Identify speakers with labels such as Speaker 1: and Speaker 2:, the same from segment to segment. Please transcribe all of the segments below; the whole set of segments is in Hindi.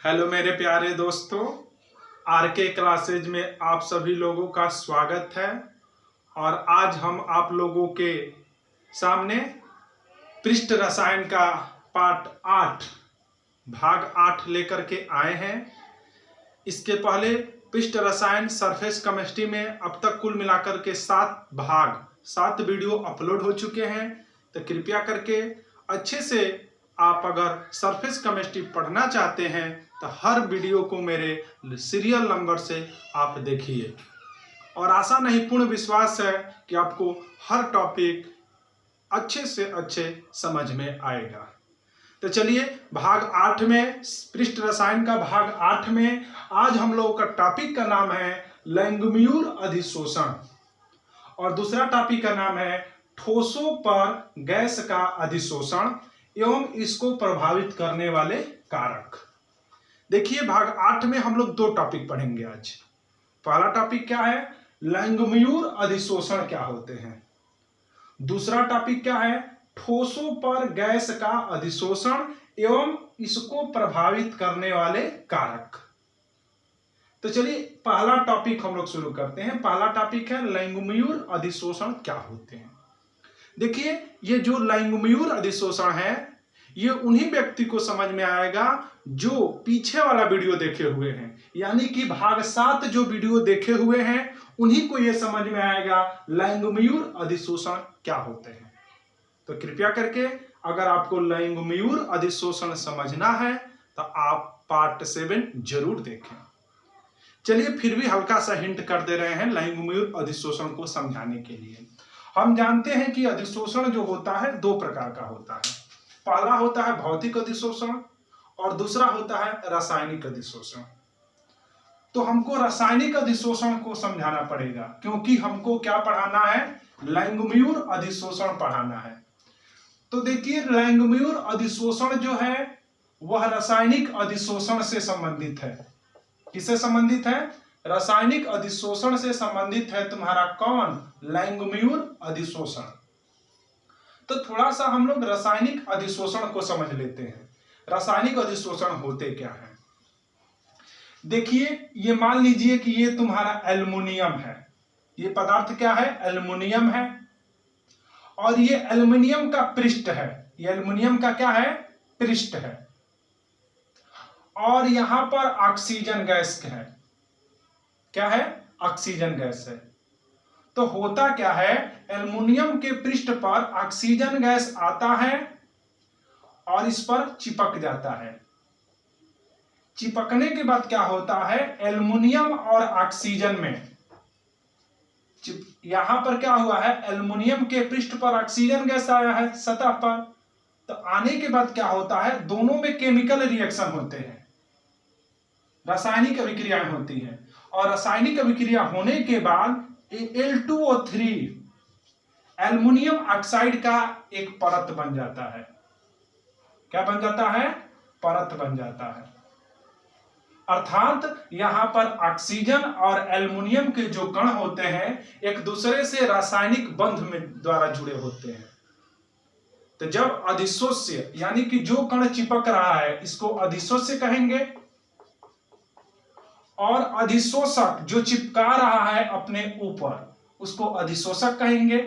Speaker 1: हेलो मेरे प्यारे दोस्तों, आरके क्लासेज में आप सभी लोगों का स्वागत है। और आज हम आप लोगों के सामने पृष्ठ रसायन का पार्ट 8 भाग 8 लेकर के आए हैं। इसके पहले पृष्ठ रसायन सरफेस केमिस्ट्री में अब तक कुल मिलाकर के 7 वीडियो अपलोड हो चुके हैं। तो कृपया करके अच्छे से आप अगर सरफेस केमिस्ट्री पढ़ना चाहते हैं तो हर वीडियो को मेरे सीरियल नंबर से आप देखिए। और आशा नहीं पूर्ण विश्वास है कि आपको हर टॉपिक अच्छे से अच्छे समझ में आएगा। तो चलिए भाग 8 में, पृष्ठ रसायन का भाग 8 में आज हम लोगों का टॉपिक का नाम है लैंगम्यूर अधिशोषण और दूसरा टॉपिक का नाम है ठोसों पर गैस का अधिशोषण एवं इसको प्रभावित करने वाले कारक। देखिए भाग 8 में हम लोग 2 टॉपिक पढ़ेंगे आज। पहला टॉपिक क्या है, लैंगम्यूर अधिशोषण क्या होते हैं। दूसरा टॉपिक क्या है, ठोसों पर गैस का अधिशोषण एवं इसको प्रभावित करने वाले कारक। तो चलिए पहला टॉपिक हम लोग शुरू करते हैं। पहला टॉपिक है लैंगम्यूर अधिशोषण क्या होते हैं। देखिए ये जो लैंगम्यूर अधिशोषण है ये उन्हीं व्यक्ति को समझ में आएगा जो पीछे वाला वीडियो देखे हुए हैं, यानी कि भाग 7 जो वीडियो देखे हुए हैं उन्हीं को ये समझ में आएगा लैंगम्यूर अधिशोषण क्या होते हैं। तो कृपया करके अगर आपको लैंगम्यूर अधिशोषण समझना है तो आप पार्ट 7 जरूर देखें। चलिए फिर भी हल्का सा हिंट कर दे रहे हैं लैंगम्यूर अधिशोषण को समझाने के लिए। हम जानते हैं कि अधिशोषण जो होता है 2 प्रकार का होता है। पहला होता है भौतिक अधिशोषण और दूसरा होता है रासायनिक अधिशोषण। तो हमको रासायनिक अधिशोषण को समझाना पड़ेगा क्योंकि हमको क्या पढ़ाना है, लैंगम्यूर अधिशोषण पढ़ाना है। तो देखिए लैंगम्यूर अधिशोषण जो है वह रासायनिक अधिशोषण से संबंधित है। किससे संबंधित है, रासायनिक अधिशोषण से संबंधित है तुम्हारा कौन, लैंगम्यूर अधिशोषण। तो थोड़ा सा हम लोग रासायनिक अधिशोषण को समझ लेते हैं। रासायनिक अधिशोषण होते क्या है। देखिए ये मान लीजिए कि ये तुम्हारा एल्युमिनियम है। ये पदार्थ क्या है, एल्युमिनियम है और ये एल्युमिनियम का पृष्ठ है। ये एल्युमिनियम का क्या है, पृष्ठ है और यहां पर ऑक्सीजन गैस है। क्या है, ऑक्सीजन गैस है। तो होता क्या है, एल्युमिनियम के पृष्ठ पर ऑक्सीजन गैस आता है और इस पर चिपक जाता है। चिपकने के बाद क्या होता है, एल्युमिनियम और ऑक्सीजन में यहां पर क्या हुआ है, एल्युमिनियम के पृष्ठ पर ऑक्सीजन गैस आया है सतह पर। तो आने के बाद क्या होता है, दोनों में केमिकल रिएक्शन होते हैं, रासायनिक अभिक्रियाएं होती हैं और रासायनिक अभिक्रिया होने के बाद Al2O3 एल्युमिनियम ऑक्साइड का एक परत बन जाता है। क्या बन जाता है, परत बन जाता है। अर्थात यहां पर ऑक्सीजन और एल्युमिनियम के जो कण होते हैं एक दूसरे से रासायनिक बंध में द्वारा जुड़े होते हैं। तो जब अधिशोष्य यानी कि जो कण चिपक रहा है इसको अधिशोष्य कहेंगे और अधिशोषक जो चिपका रहा है अपने ऊपर उसको अधिशोषक कहेंगे।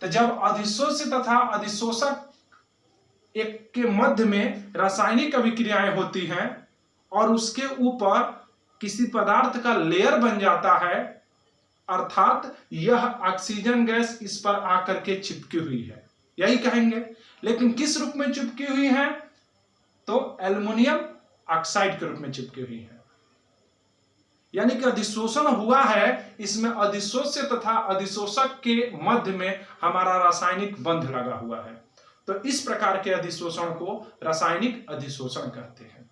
Speaker 1: तो जब अधिशोष्य तथा अधिशोषक एक के मध्य में रासायनिक अभिक्रियाएं होती हैं और उसके ऊपर किसी पदार्थ का लेयर बन जाता है, अर्थात यह ऑक्सीजन गैस इस पर आकर के चिपकी हुई है, यही कहेंगे। लेकिन किस रूप में चिपकी हुई है, तो एल्युमिनियम ऑक्साइड के रूप में चिपकी हुई है। यानी कि अधिशोषण हुआ है, इसमें अधिशोष्य तथा अधिशोषक के मध्य में हमारा रासायनिक बंध लगा हुआ है। तो इस प्रकार के अधिशोषण को रासायनिक अधिशोषण कहते हैं।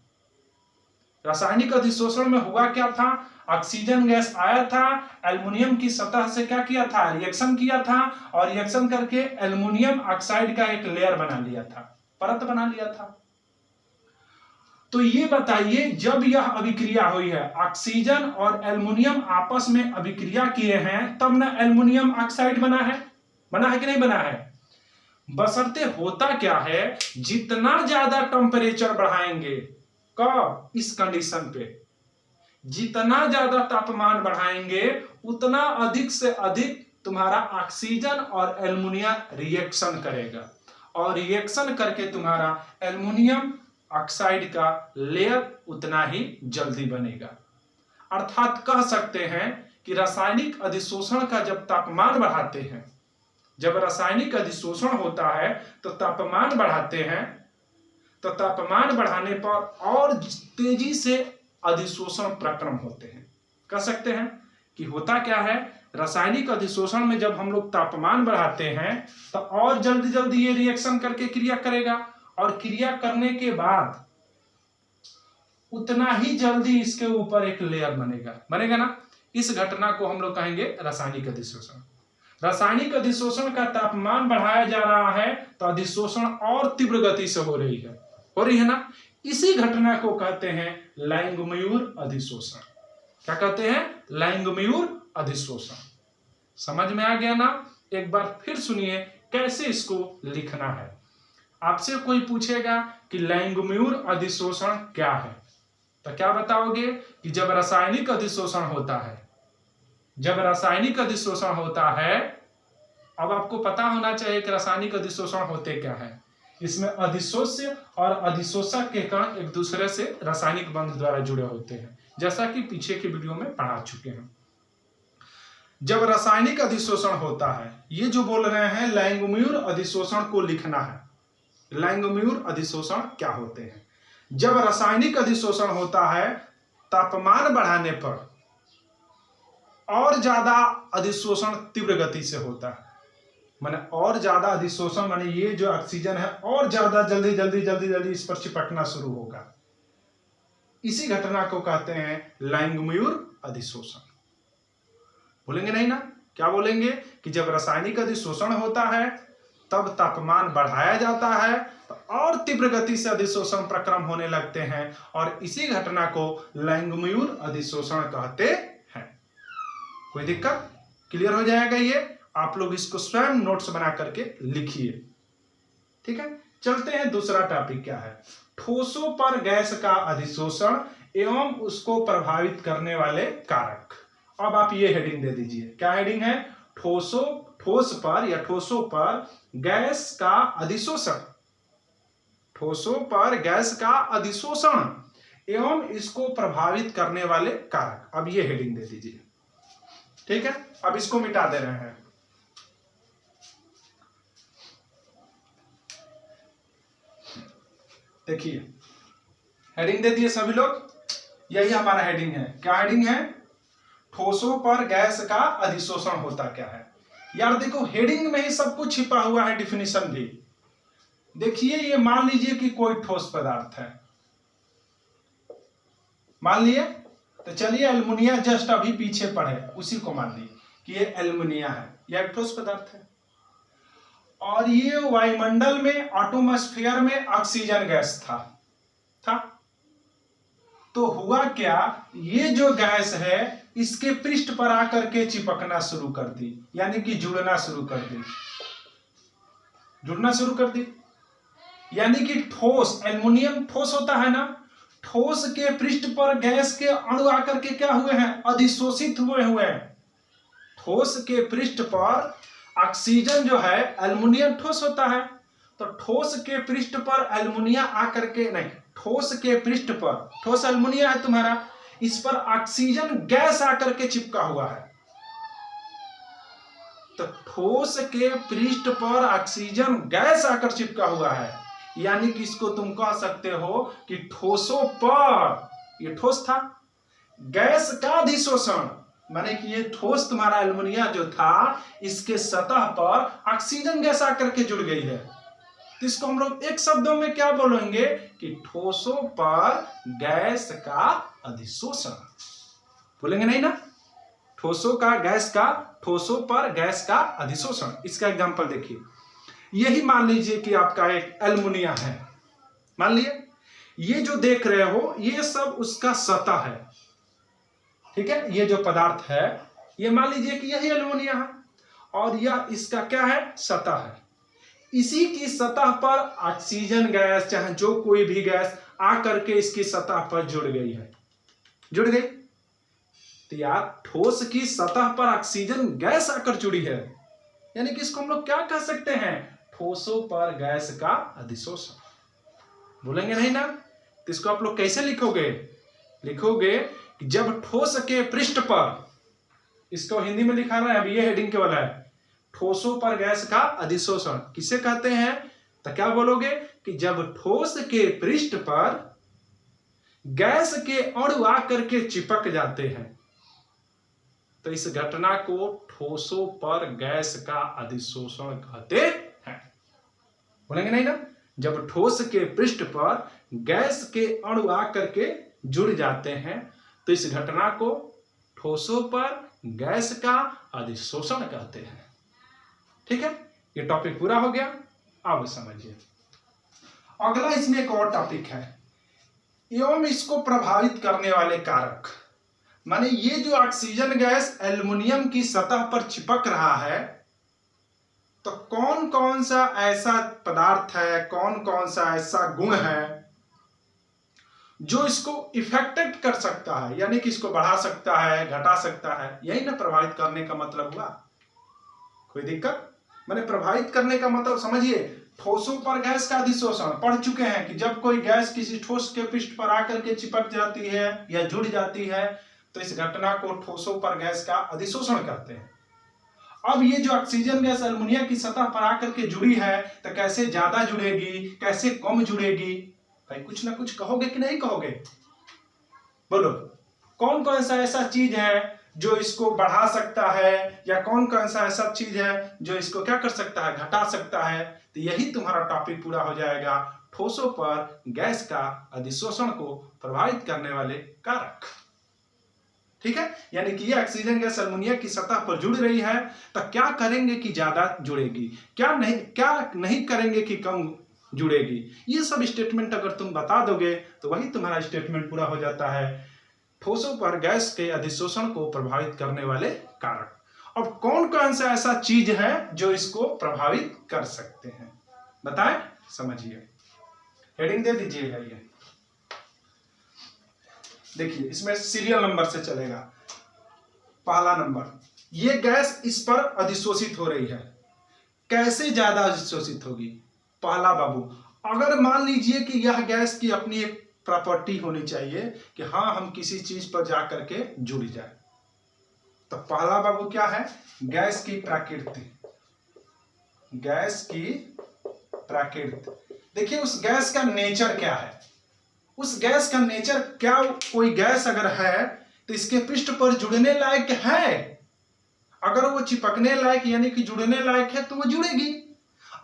Speaker 1: रासायनिक अधिशोषण में हुआ क्या था, ऑक्सीजन गैस आया था, एल्युमिनियम की सतह से क्या किया था, रिएक्शन किया था और रिएक्शन करके एल्युमिनियम ऑक्साइड का एक लेयर बना लिया था, परत बना लिया था। तो ये बताइए जब यह अभिक्रिया हुई है, ऑक्सीजन और एल्युमिनियम आपस में अभिक्रिया किए हैं तब ना एल्युमिनियम ऑक्साइड बना है कि नहीं बना है। बशर्ते होता क्या है, जितना ज्यादा टेम्परेचर बढ़ाएंगे कब? इस कंडीशन पे, जितना ज्यादा तापमान बढ़ाएंगे उतना अधिक से अधिक तुम्हारा ऑक्सीजन और एल्युमिनियम रिएक्शन करेगा, और रिएक्शन करके तुम्हारा एल्युमिनियम ऑक्साइड का लेयर उतना ही जल्दी बनेगा। अर्थात कह सकते हैं कि रासायनिक अधिशोषण का जब तापमान बढ़ाते हैं, जब रासायनिक अधिशोषण होता है तो तापमान बढ़ाते हैं, तो तापमान बढ़ाने पर और तेजी से अधिशोषण प्रक्रम होते हैं। कह सकते हैं कि होता क्या है, रासायनिक अधिशोषण में जब हम लोग तापमान बढ़ाते हैं तो और जल्दी जल्दी ये रिएक्शन करके क्रिया करेगा, और क्रिया करने के बाद उतना ही जल्दी इसके ऊपर एक लेयर बनेगा ना। इस घटना को हम लोग कहेंगे रासायनिक अधिशोषण। रासायनिक अधिशोषण का तापमान बढ़ाया जा रहा है तो अधिशोषण और तीव्र गति से हो रही है ना। इसी घटना को कहते हैं लैंगमुइर अधिशोषण। क्या कहते हैं? लैंगमुइर अधिशोषण। समझ में आ गया ना? एक बार फिर सुनिए कैसे इसको लिखना है। आपसे कोई पूछेगा कि लैंगमुइर अधिशोषण क्या है, तो क्या बताओगे कि जब रासायनिक अधिशोषण होता है, जब रासायनिक अधिशोषण होता है, अब आपको पता होना चाहिए कि रासायनिक अधिशोषण होते क्या है। इसमें अधिशोष्य और अधिशोषक के कण एक दूसरे से रासायनिक बंध द्वारा जुड़े होते हैं, जैसा कि पीछे के वीडियो में पढ़ा चुके हैं। जब रासायनिक अधिशोषण होता है, ये जो बोल रहे हैं लैंगमुइर अधिशोषण को लिखना है। लैंगमुइर अधिशोषण क्या होते हैं? जब रासायनिक अधिशोषण होता है, तापमान बढ़ाने पर और ज्यादा अधिशोषण तीव्र गति से होता है। माने और ज्यादा अधिशोषण, माने ये जो ऑक्सीजन है और ज्यादा जल्दी जल्दी जल्दी जल्दी इस पर चिपकना शुरू होगा। इसी घटना को कहते हैं लैंगमुइर अधिशोषण। बोलेंगे नहीं ना? क्या बोलेंगे कि जब रासायनिक अधिशोषण होता है तब तापमान बढ़ाया जाता है तो और तीव्र गति से अधिशोषण प्रक्रम होने लगते हैं, और इसी घटना को लैंगमुइर अधिशोषण कहते हैं। कोई दिक्कत? क्लियर हो जाएगा ये? आप लोग इसको स्वयं नोट्स बना करके लिखिए, ठीक है। चलते हैं, दूसरा टॉपिक क्या है? ठोसों पर गैस का अधिशोषण एवं उसको प्रभावित करने वाले कारक। अब आप ये हेडिंग दे दीजिए। क्या हेडिंग है? ठोस पर या ठोसों पर गैस का अधिशोषण, ठोसों पर गैस का अधिशोषण एवं इसको प्रभावित करने वाले कारक। अब ये हेडिंग दे दीजिए, ठीक है। अब इसको मिटा दे रहे हैं। देखिए हेडिंग दे दिए सभी लोग, यही हमारा हेडिंग है। क्या हेडिंग है? ठोसों पर गैस का अधिशोषण होता क्या है। यार देखो, हेडिंग में ही सब कुछ छिपा हुआ है, डिफिनीशन भी। देखिए, ये मान लीजिए कि कोई ठोस पदार्थ है, मान लिए, तो चलिए एल्युमिनिया जस्ट अभी पीछे पड़े, उसी को मान लीजिए कि ये एल्युमिनिया है, यह एक ठोस पदार्थ है, और ये वायुमंडल में, एटमॉस्फेयर में ऑक्सीजन गैस था। तो हुआ क्या, ये जो गैस है इसके पृष्ठ पर आकर के चिपकना शुरू कर दी, यानी कि जुड़ना शुरू कर दी, जुड़ना शुरू कर दी। यानी कि ठोस, एल्युमिनियम ठोस होता है ना, ठोस के पृष्ठ पर गैस के अणु आकर के क्या हुए हैं? अधिशोषित हुए हैं। ठोस के पृष्ठ पर ऑक्सीजन जो है, एल्युमिनियम ठोस होता है, तो ठोस के पृष्ठ पर एल्युमिनिया आकर के, नहीं, ठोस के पृष्ठ पर, ठोस एल्युमिनिया है तुम्हारा, इस पर ऑक्सीजन गैस आकर के चिपका हुआ है। तो ठोस के पृष्ठ पर ऑक्सीजन गैस आकर चिपका हुआ है, यानी कि इसको तुम कह सकते हो कि ठोसों पर, ये ठोस था, गैस का अधिशोषण, माने कि ये ठोस तुम्हारा एल्युमिनिया जो था, इसके सतह पर ऑक्सीजन गैस आकर के जुड़ गई है। तो इसको हम लोग एक शब्दों में क्या बोलेंगे कि ठोसों पर गैस का अधिशोषण। बोलेंगे नहीं ना? ठोसों का गैस का, ठोसों पर गैस का अधिशोषण। इसका एग्जांपल देखिए, यही मान लीजिए कि आपका एक एल्युमिनिया है, मान लिए, ये जो देख रहे हो ये सब उसका सतह है, ठीक है। ये जो पदार्थ है, ये मान लीजिए कि यही एल्युमिनिया है, और यह इसका क्या है? सतह है। इसी की सतह पर ऑक्सीजन गैस चाहे जो कोई भी गैस आकर के इसकी सतह पर जुड़ गई है, जुड़ गई। तो यार ठोस की सतह पर ऑक्सीजन गैस आकर जुड़ी है, यानी कि इसको हम लोग क्या कह सकते हैं, ठोसों पर गैस का अधिशोषण। बोलेंगे नहीं ना? तो इसको आप लोग कैसे लिखोगे, लिखोगे कि जब ठोस के पृष्ठ पर, इसको हिंदी में लिखा रहा है, अभी ये हेडिंग के वाला है, ठोसों पर गैस का अधिशोषण किसे कहते हैं। तो क्या बोलोगे कि जब ठोस के पृष्ठ पर गैस के अणु आकर के चिपक जाते हैं तो इस घटना को ठोसों पर गैस का अधिशोषण कहते हैं। बोलेंगे नहीं ना? जब ठोस के पृष्ठ पर गैस के अणु आकर के जुड़ जाते हैं तो इस घटना को ठोसों पर गैस का अधिशोषण कहते हैं। ठीक है, ये टॉपिक पूरा हो गया। अब समझिए अगला इसमें एक और टॉपिक है, एवं इसको प्रभावित करने वाले कारक। माने ये जो ऑक्सीजन गैस एल्युमिनियम की सतह पर चिपक रहा है तो कौन कौन सा ऐसा पदार्थ है, कौन कौन सा ऐसा गुण है जो इसको इफेक्टेड कर सकता है, यानी कि इसको बढ़ा सकता है, घटा सकता है। यही ना प्रभावित करने का मतलब हुआ। कोई दिक्कत? मैंने प्रभावित करने का मतलब समझिए, ठोसों पर गैस का अधिशोषण पढ़ चुके हैं कि जब कोई गैस किसी ठोस के पृष्ठ पर आकर के चिपक जाती है या जुड़ जाती है तो इस घटना को ठोसों पर गैस का अधिशोषण कहते हैं। अब ये जो ऑक्सीजन गैस एल्युमिनियम की सतह पर आकर के जुड़ी है तो कैसे ज्यादा जुड़ेगी, कैसे कम जुड़ेगी, भाई कुछ ना कुछ कहोगे कि नहीं कहोगे? बोलो, कौन कौन सा ऐसा चीज है जो इसको बढ़ा सकता है या कौन कौन सा ऐसा चीज है जो इसको क्या कर सकता है, घटा सकता है। तो यही तुम्हारा टॉपिक पूरा हो जाएगा, ठोसों पर गैस का अधिशोषण को प्रभावित करने वाले कारक। ठीक है, यानी कि ये ऑक्सीजन गैस एल्युमिनियम की सतह पर जुड़ रही है तो क्या करेंगे कि ज्यादा जुड़ेगी, क्या नहीं करेंगे कि कम जुड़ेगी। ये सब स्टेटमेंट अगर तुम बता दोगे तो वही तुम्हारा स्टेटमेंट पूरा हो जाता है, ठोसों पर गैस के अधिशोषण को प्रभावित करने वाले कारक। अब कौन कौन सा ऐसा चीज है जो इसको प्रभावित कर सकते हैं, बताएं, समझिए। हेडिंग दे दीजिएगा। ये देखिए इसमें सीरियल नंबर से चलेगा। पहला नंबर, ये गैस इस पर अधिशोषित हो रही है, कैसे ज्यादा अधिशोषित होगी। पहला बाबू, अगर मान लीजिए कि यह गैस की अपनी एक प्रॉपर्टी होनी चाहिए कि हाँ हम किसी चीज पर जाकर के जुड़ जाए, तो पहला बाबू क्या है, गैस की प्रकृति। गैस की प्रकृति, देखिए उस गैस का नेचर क्या है। उस गैस का नेचर क्या, कोई गैस अगर है तो इसके पृष्ठ पर जुड़ने लायक है। अगर वो चिपकने लायक यानी कि जुड़ने लायक है तो वो जुड़ेगी,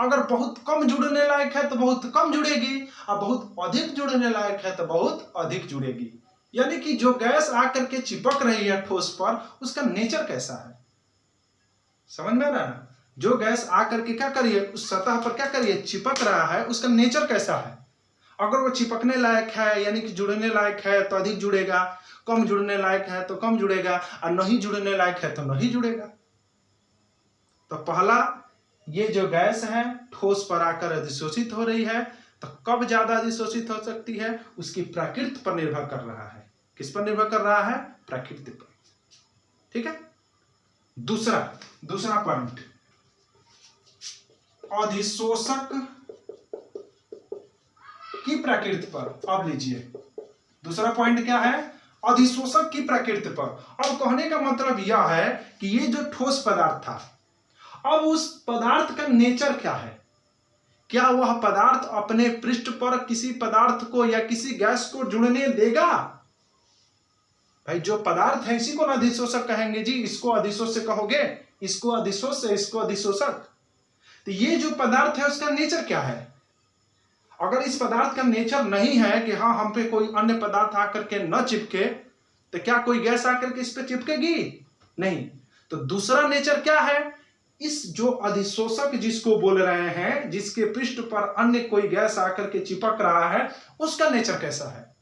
Speaker 1: अगर बहुत कम जुड़ने लायक है तो बहुत कम जुड़ेगी, और बहुत अधिक जुड़ने लायक है तो बहुत अधिक जुड़ेगी। यानी कि जो गैस आकर के चिपक रही है ठोस पर, उसका नेचर कैसा है, समझ में आ रहा है। जो गैस आकर के क्या करिए, उस सतह पर क्या करिए, चिपक रहा है, उसका नेचर कैसा है। अगर वो चिपकने लायक है यानी कि जुड़ने लायक है तो अधिक जुड़ेगा, कम जुड़ने लायक है तो कम जुड़ेगा, और नहीं जुड़ने लायक है तो नहीं जुड़ेगा। तो पहला, ये जो गैस है ठोस पर आकर अधिशोषित हो रही है, तो कब ज्यादा अधिशोषित हो सकती है, उसकी प्रकृति पर निर्भर कर रहा है। किस पर निर्भर कर रहा है, प्रकृति पर। ठीक है। दूसरा पॉइंट, अधिशोषक की प्रकृति पर। अब लीजिए दूसरा पॉइंट क्या है, अधिशोषक की प्रकृति पर। अब कहने का मतलब यह है कि ये जो ठोस पदार्थ था, अब उस पदार्थ का नेचर क्या है। क्या वह पदार्थ अपने पृष्ठ पर किसी पदार्थ को या किसी गैस को जुड़ने देगा। भाई जो पदार्थ है इसी को अधिशोषक कहेंगे जी, इसको अधिशोष कहोगे, इसको अधिशोष से इसको अधिशोषक। तो ये जो पदार्थ है उसका नेचर क्या है। अगर इस पदार्थ का नेचर नहीं है कि हाँ हम पे कोई अन्य पदार्थ आकर के न चिपके, तो क्या कोई गैस आकर के इस पे चिपकेगी, नहीं। तो दूसरा नेचर क्या है, इस जो अधिशोषक जिसको बोल रहे हैं, जिसके पृष्ठ पर अन्य कोई गैस आकर के चिपक रहा है, उसका नेचर कैसा है,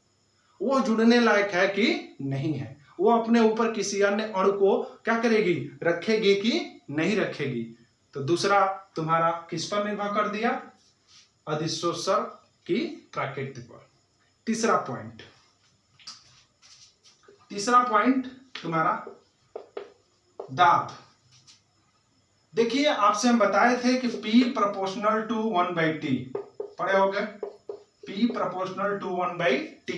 Speaker 1: वो जुड़ने लायक है कि नहीं है, वो अपने ऊपर किसी अन्य अणु को क्या करेगी, रखेगी कि नहीं रखेगी। तो दूसरा तुम्हारा किस पर निर्भर कर दिया? अधिशोषण की प्रकृति पर। तीसरा पॉइंट तुम्हारा दाब। देखिए आपसे हम बताए थे कि P प्रोपोर्शनल टू 1/T, पढ़े हो गए? P प्रोपोर्शनल टू 1/T,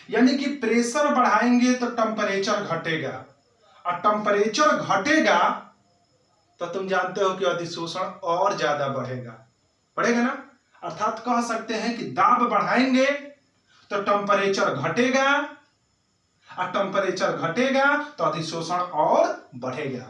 Speaker 1: यानी कि प्रेशर बढ़ाएंगे तो टेम्परेचर घटेगा, और टेम्परेचर घटेगा तो तुम जानते हो कि अधिशोषण और ज्यादा बढ़ेगा ना। अर्थात कह सकते हैं कि दाब बढ़ाएंगे तो टेम्परेचर घटेगा, और टेम्परेचर घटेगा तो अधिशोषण और बढ़ेगा।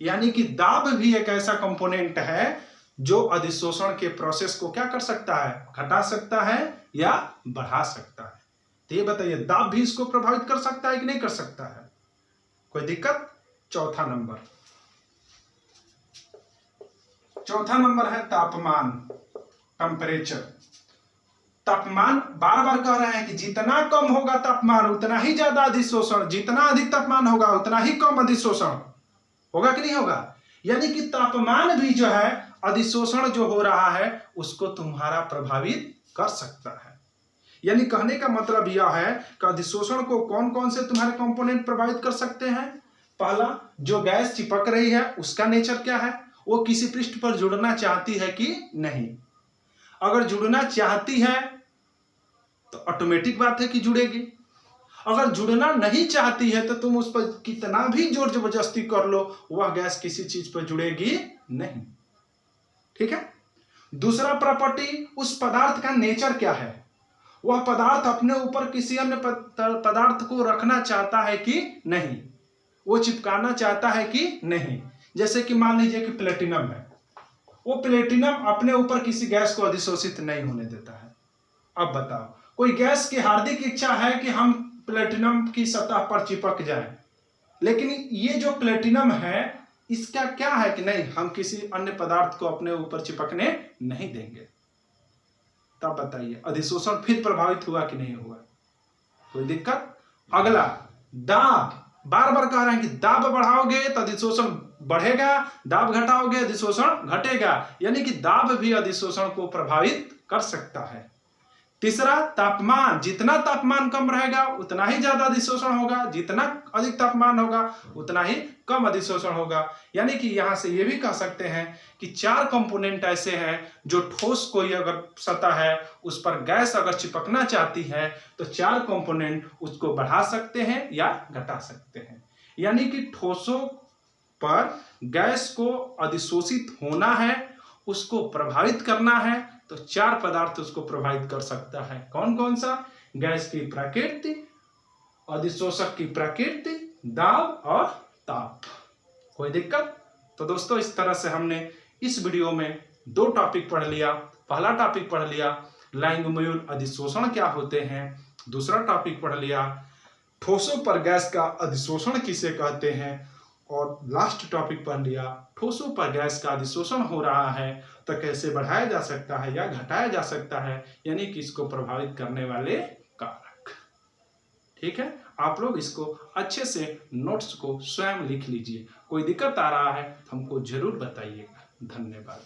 Speaker 1: यानी कि दाब भी एक ऐसा कंपोनेंट है जो अधिशोषण के प्रोसेस को क्या कर सकता है? घटा सकता है या बढ़ा सकता है। तो ये बताइए, दाब भी इसको प्रभावित कर सकता है कि नहीं कर सकता है? कोई दिक्कत? चौथा नंबर है तापमान, टेम्परेचर। तापमान बार बार कह रहे हैं कि जितना कम होगा तापमान उतना ही ज्यादा अधिशोषण, जितना अधिक तापमान होगा उतना ही कम अधिशोषण होगा कि नहीं होगा। यानी कि तापमान भी जो है अधिशोषण जो हो रहा है उसको तुम्हारा प्रभावित कर सकता है। यानी कहने का मतलब यह है कि अधिशोषण को कौन कौन से तुम्हारे कंपोनेंट प्रभावित कर सकते हैं? पहला, जो गैस चिपक रही है उसका नेचर क्या है, वो किसी पृष्ठ पर जुड़ना चाहती है कि नहीं। अगर जुड़ना चाहती है तो ऑटोमेटिक बात है कि जुड़ेगी। अगर जुड़ना नहीं चाहती है तो तुम उस पर कितना भी जोर जबरदस्ती कर लो, वह गैस किसी चीज पर जुड़ेगी नहीं। ठीक है। दूसरा प्रॉपर्टी, उस पदार्थ का नेचर क्या है, वह पदार्थ अपने ऊपर किसी अन्य पदार्थ को रखना चाहता है कि नहीं, वो चिपकाना चाहता है कि नहीं। जैसे कि मान लीजिए कि प्लेटिनम है, वो प्लेटिनम अपने ऊपर किसी गैस को अधिशोषित नहीं होने देता है। अब बताओ, कोई गैस की हार्दिक इच्छा है कि हम प्लेटिनम की सतह पर चिपक जाएं, लेकिन ये जो प्लेटिनम है इसका क्या है कि नहीं, हम किसी अन्य पदार्थ को अपने ऊपर चिपकने नहीं देंगे। तब बताइए अधिशोषण फिर प्रभावित हुआ कि नहीं हुआ? कोई दिक्कत? अगला, दाब। बार बार कह रहे हैं कि दाब बढ़ाओगे तो अधिशोषण बढ़ेगा, दाब घटाओगे अधिशोषण घटेगा। यानी कि दाब भी अधिशोषण को प्रभावित कर सकता है। तीसरा, तापमान। जितना तापमान कम रहेगा उतना ही ज्यादा अधिशोषण होगा, जितना अधिक तापमान होगा उतना ही कम अधिशोषण होगा। यानी कि यहां से ये भी कह सकते हैं कि चार कंपोनेंट ऐसे हैं जो ठोस कोई अगर सतह है उस पर गैस अगर चिपकना चाहती है तो चार कंपोनेंट उसको बढ़ा सकते हैं या घटा सकते हैं। यानी कि ठोसों पर गैस को अधिशोषित होना है, उसको प्रभावित करना है, तो चार पदार्थ उसको प्रभावित कर सकता है। कौन कौन सा? गैस की प्रकृति, अधिशोषक की प्रकृति, दाब और ताप। कोई दिक्कत? तो दोस्तों इस तरह से हमने इस वीडियो में दो टॉपिक पढ़ लिया। पहला टॉपिक पढ़ लिया लैंगमुइर अधिशोषण क्या होते हैं, दूसरा टॉपिक पढ़ लिया ठोसों पर गैस का अधिशोषण किसे कहते हैं, और लास्ट टॉपिक पढ़ लिया ठोसों पर गैस का अधिशोषण हो रहा है तो कैसे बढ़ाया जा सकता है या घटाया जा सकता है, यानी कि इसको प्रभावित करने वाले कारक। ठीक है, आप लोग इसको अच्छे से नोट्स को स्वयं लिख लीजिए। कोई दिक्कत आ रहा है तो हमको जरूर बताइएगा। धन्यवाद।